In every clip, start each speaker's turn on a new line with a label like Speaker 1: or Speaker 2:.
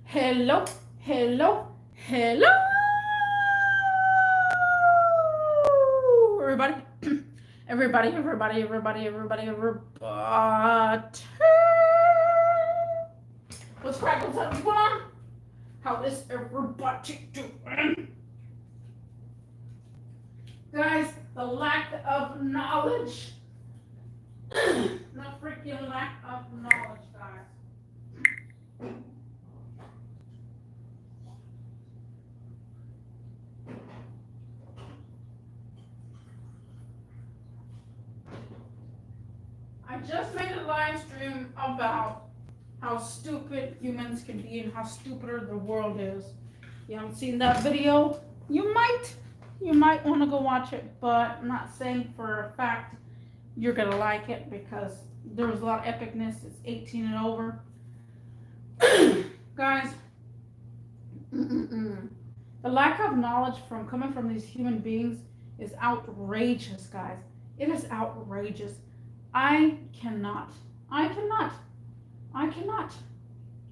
Speaker 1: Hello, hello, hello, everybody, everybody. What's cracking? What's going on? How is everybody doing? Guys, the lack of knowledge. The freaking lack of knowledge, guys. I just made a live stream about how stupid humans can be and how stupider the world is. You haven't seen that video? You might want to go watch it, but I'm not saying for a fact you're gonna like it because there was a lot of epicness. It's 18 and over. Guys, the lack of knowledge from coming from these human beings is outrageous, guys. It is outrageous. I cannot. And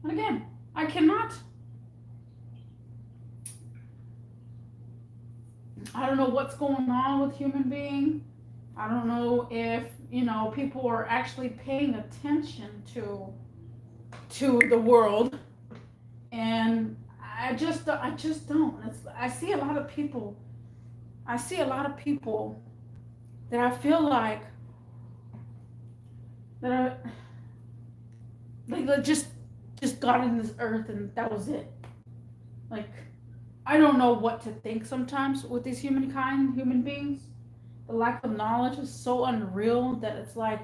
Speaker 1: again, I cannot. I don't know what's going on with human being. I don't know if, people are actually paying attention to the world. And I just don't. I see a lot of people that I feel like that are like just got in this earth and that was it. Like, I don't know what to think sometimes with these human beings. The lack of knowledge is so unreal that it's like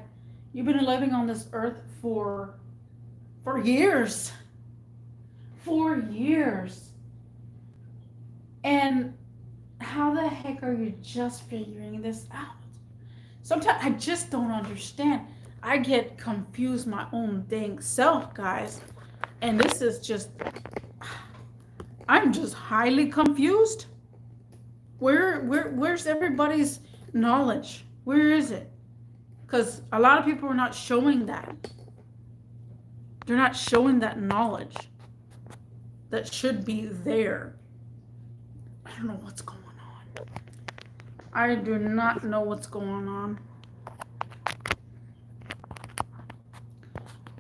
Speaker 1: you've been living on this earth for years. 4 years. And how the heck are you just figuring this out? Sometimes I just don't understand. I get confused my own dang self, guys. And this is just, I'm just highly confused. Where's everybody's knowledge? Where is it? Because a lot of people are not showing that. They're not showing that knowledge that should be there. I don't know what's going on. I do not know what's going on.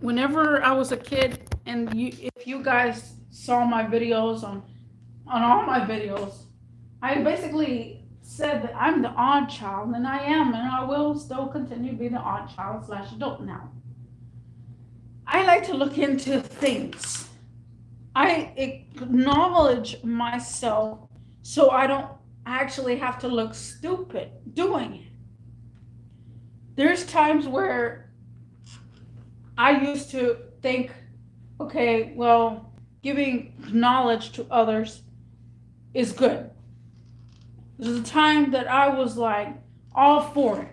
Speaker 1: Whenever I was a kid, and if you guys saw my videos on all my videos, I basically said that I'm the odd child, and I am, and I will still continue to be the odd child / adult now. I like to look into things. I acknowledge myself so I don't actually have to look stupid doing it. There's times where I used to think, okay, well, giving knowledge to others is good. There's a time that I was like all for it.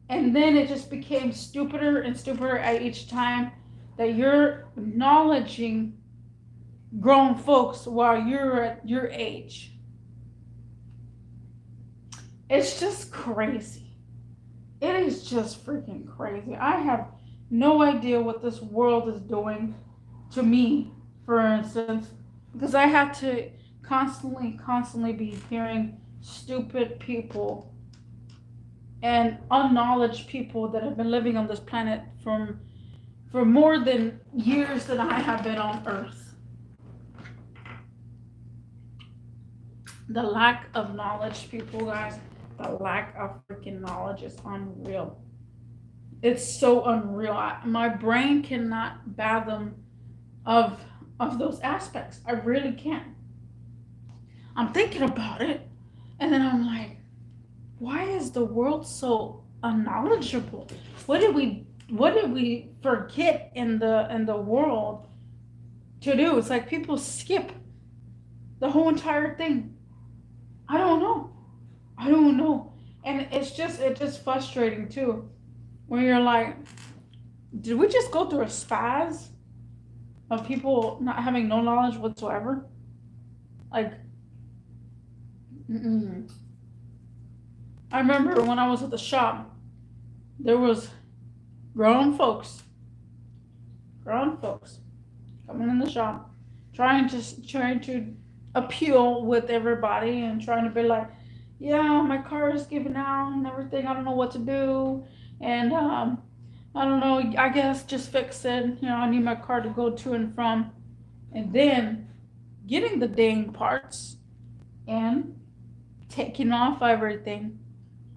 Speaker 1: And then it just became stupider and stupider at each time that you're acknowledging grown folks while you're at your age. It's just crazy. It is just freaking crazy. I have no idea what this world is doing to me, for instance, because I have to constantly be hearing stupid people and unknowledged people that have been living on this planet for more than years than I have been on Earth. The lack of knowledge, people, guys, the lack of freaking knowledge is unreal. It's so unreal. My brain cannot fathom of those aspects. I really can't. I'm thinking about it, and then I'm like, why is the world so unknowledgeable? What did we forget in the world to do? It's like people skip the whole entire thing. I don't know. And it's just frustrating too. When you're like, did we just go through a spaz of people not having no knowledge whatsoever? Like, I remember when I was at the shop, there was grown folks coming in the shop trying to appeal with everybody and trying to be like, yeah, my car is giving out and everything. I don't know what to do, and I don't know. I guess just fix it. I need my car to go to and from, and then getting the dang parts and taking off everything.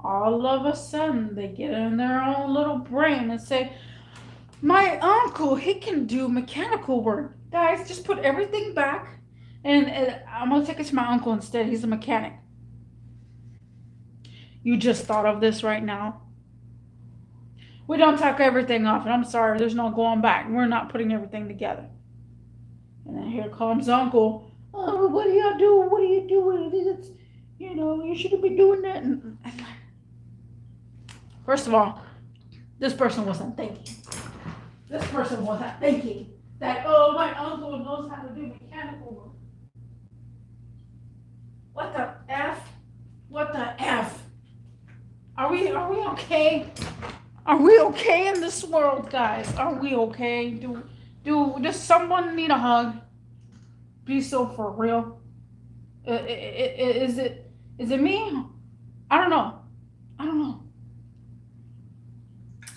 Speaker 1: All of a sudden, they get in their own little brain and say, my uncle, he can do mechanical work. Guys, just put everything back, and I'm going to take it to my uncle instead. He's a mechanic. You just thought of this right now. We don't take everything off, and I'm sorry, there's no going back. We're not putting everything together. And then here comes Uncle. Oh, what do y'all do? What are you doing? It's, you shouldn't be doing that. And first of all, this person wasn't thinking. This person wasn't thinking that, oh, my uncle knows how to do mechanical work. What the F? What the F? Are we okay? Are we okay in this world, guys? Are we okay? Does someone need a hug? Be so for real. Is it me? I don't know.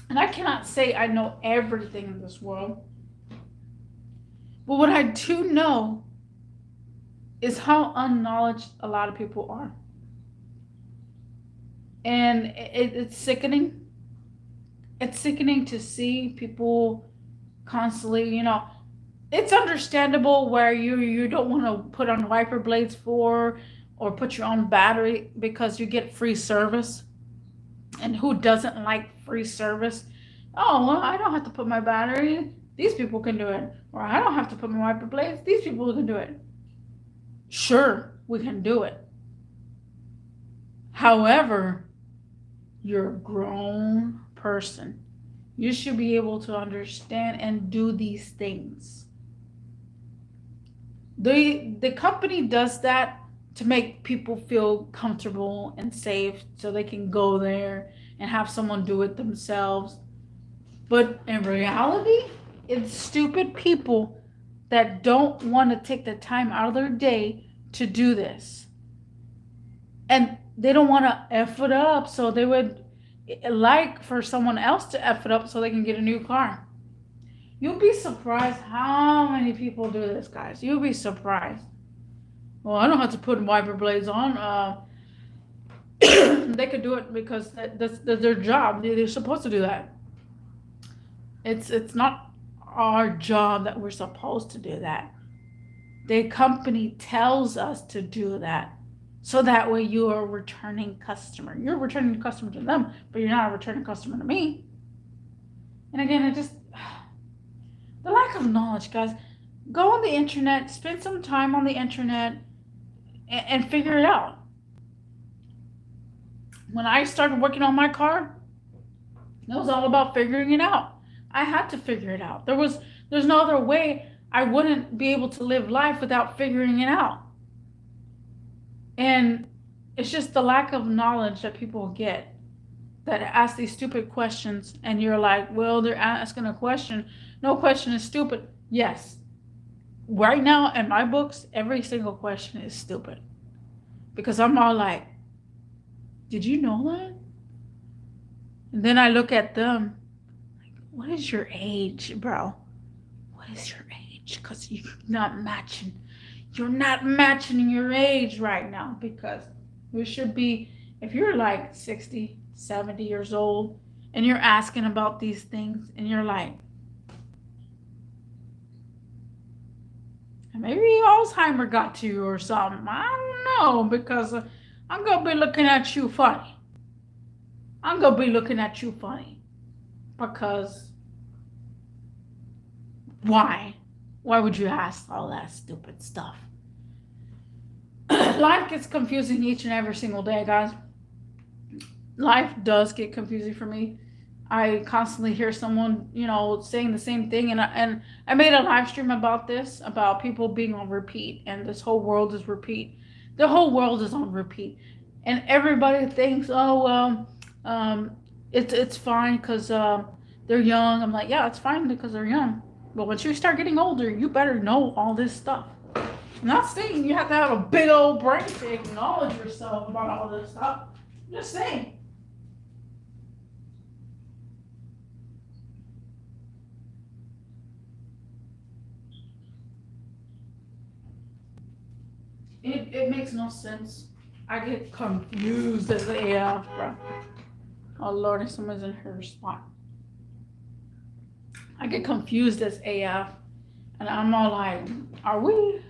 Speaker 1: And I cannot say I know everything in this world. But what I do know is how unknowledgeable a lot of people are. And it's sickening. It's sickening to see people constantly, it's understandable where you don't want to put on wiper blades or put your own battery because you get free service. And who doesn't like free service? Oh, well, I don't have to put my battery. These people can do it. Or I don't have to put my wiper blades. These people can do it. Sure, we can do it. However, you're a grown person. You should be able to understand and do these things. The company does that to make people feel comfortable and safe so they can go there and have someone do it themselves. But in reality, it's stupid people that don't want to take the time out of their day to do this. And they don't want to F it up, so they would like for someone else to F it up so they can get a new car. You'll be surprised how many people do this, guys. You'll be surprised. Well, I don't have to put wiper blades on. They could do it because that's their job. They're supposed to do that. It's not our job that we're supposed to do that. The company tells us to do that. So that way you are a returning customer. You're a returning customer to them, but you're not a returning customer to me. And again, the lack of knowledge, guys. Go on the internet, spend some time on the internet, and figure it out. When I started working on my car, it was all about figuring it out. I had to figure it out. There's no other way I wouldn't be able to live life without figuring it out. And it's just the lack of knowledge that people get that ask these stupid questions, and you're like, well, they're asking a question. No question is stupid. Yes. Right now, in my books, every single question is stupid. Because I'm all like, did you know that? And then I look at them, like, what is your age, bro? What is your age? Because you're not matching. You're not matching your age right now, because you should be, if you're like 60, 70 years old and you're asking about these things and you're like, maybe Alzheimer got to you or something. I don't know, because I'm going to be looking at you funny. Because why? Why would you ask all that stupid stuff? Life gets confusing each and every single day, guys. Life does get confusing for me. I constantly hear someone, saying the same thing. And I made a live stream about this, about people being on repeat. And this whole world is repeat. The whole world is on repeat. And everybody thinks, oh, well, it's fine because they're young. I'm like, yeah, it's fine because they're young. But once you start getting older, you better know all this stuff. I'm not saying you have to have a big old brain to acknowledge yourself about all this stuff. I'm just saying. It makes no sense. I get confused as AF, bro. Oh Lord, someone's in her spot. I get confused as AF, and I'm all like, are we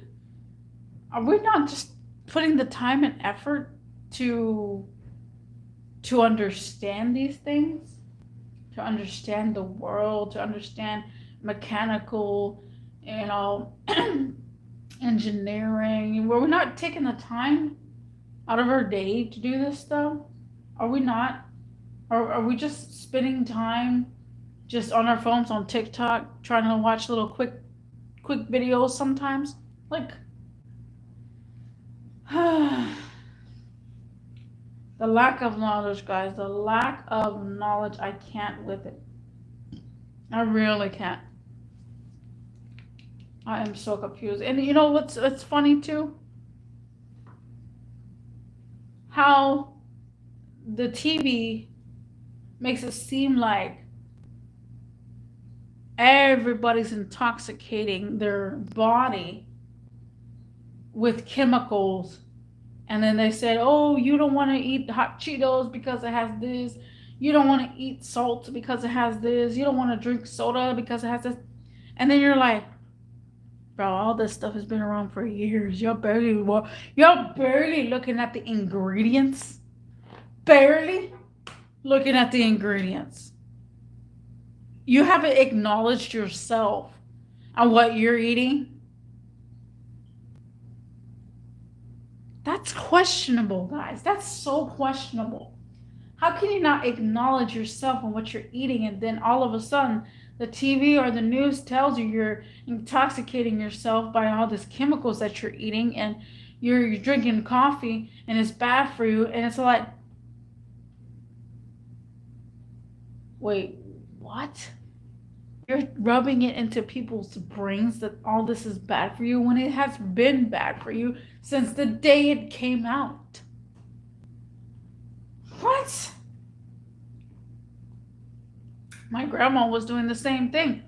Speaker 1: not just putting the time and effort to understand these things, to understand the world, to understand mechanical, you know, engineering? Were we not taking the time out of our day to do this stuff? Are we not? Or are we just spending time just on our phones on TikTok trying to watch little quick videos sometimes? Like, the lack of knowledge, guys, the lack of knowledge, I can't with it. I really can't. I am so confused. And you know what's funny too? How the TV makes it seem like everybody's intoxicating their body with chemicals, and then they said, oh, you don't want to eat hot Cheetos because it has this, you don't want to eat salt because it has this, you don't want to drink soda because it has this. And then you're like, bro, all this stuff has been around for years. You're barely looking at the ingredients. Barely looking at the ingredients. You haven't acknowledged yourself on what you're eating. That's questionable, guys. That's so questionable. How can you not acknowledge yourself on what you're eating, and then all of a sudden the TV or the news tells you you're intoxicating yourself by all these chemicals that you're eating, and you're drinking coffee and it's bad for you, and it's like, wait, what? You're rubbing it into people's brains that all this is bad for you when it has been bad for you since the day it came out. What? My grandma was doing the same thing.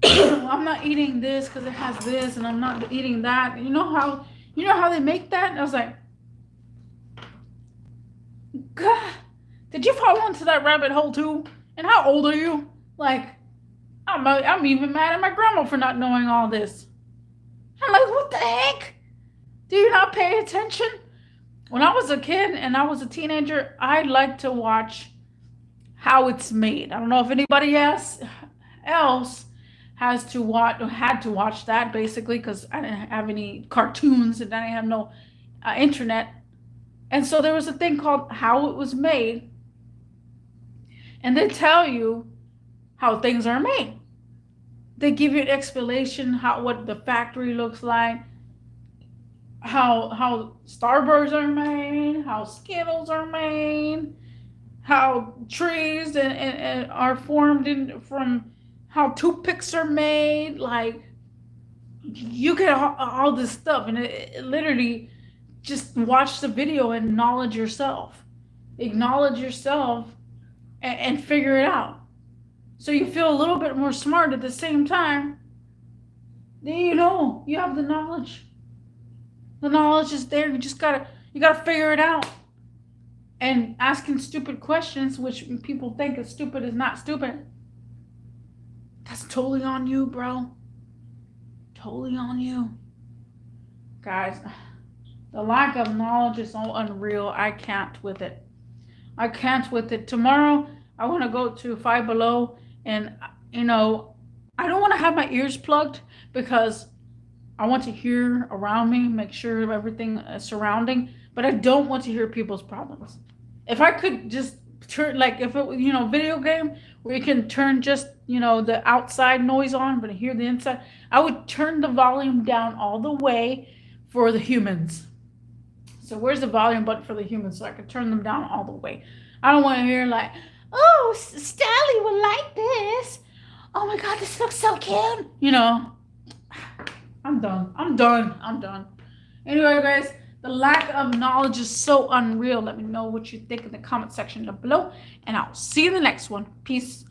Speaker 1: I'm not eating this because it has this, and I'm not eating that. You know how they make that? And I was like, God, did you fall into that rabbit hole too? And how old are you? Like, I'm even mad at my grandma for not knowing all this. I'm like, what the heck? Do you not pay attention? When I was a kid and I was a teenager, I liked to watch how it's made. I don't know if anybody else had to watch that, basically, because I didn't have any cartoons and I didn't have no internet. And so there was a thing called How It Was Made. And they tell you how things are made. They give you an explanation what the factory looks like, how Starbursts are made, how Skittles are made, how trees and are formed from how toothpicks are made. Like, you get all this stuff, and it literally, just watch the video and acknowledge yourself and figure it out. So you feel a little bit more smart at the same time. Then you have the knowledge. The knowledge is there. You gotta figure it out. And asking stupid questions, which people think is stupid, is not stupid. That's totally on you, bro. Totally on you. Guys, the lack of knowledge is so unreal. I can't with it. Tomorrow, I want to go to Five Below, and I don't want to have my ears plugged because I want to hear around me, make sure everything is surrounding, but I don't want to hear people's problems. If I could just turn, like, if it was, video game where you can turn just, the outside noise on, but hear the inside, I would turn the volume down all the way for the humans. So where's the volume button for the humans so I could turn them down all the way? I don't want to hear like, oh, Stally would like this. oh my God, this looks so cute. You know, I'm done. Anyway, guys, the lack of knowledge is so unreal. Let me know what you think in the comment section down below, and I'll see you in the next one. Peace.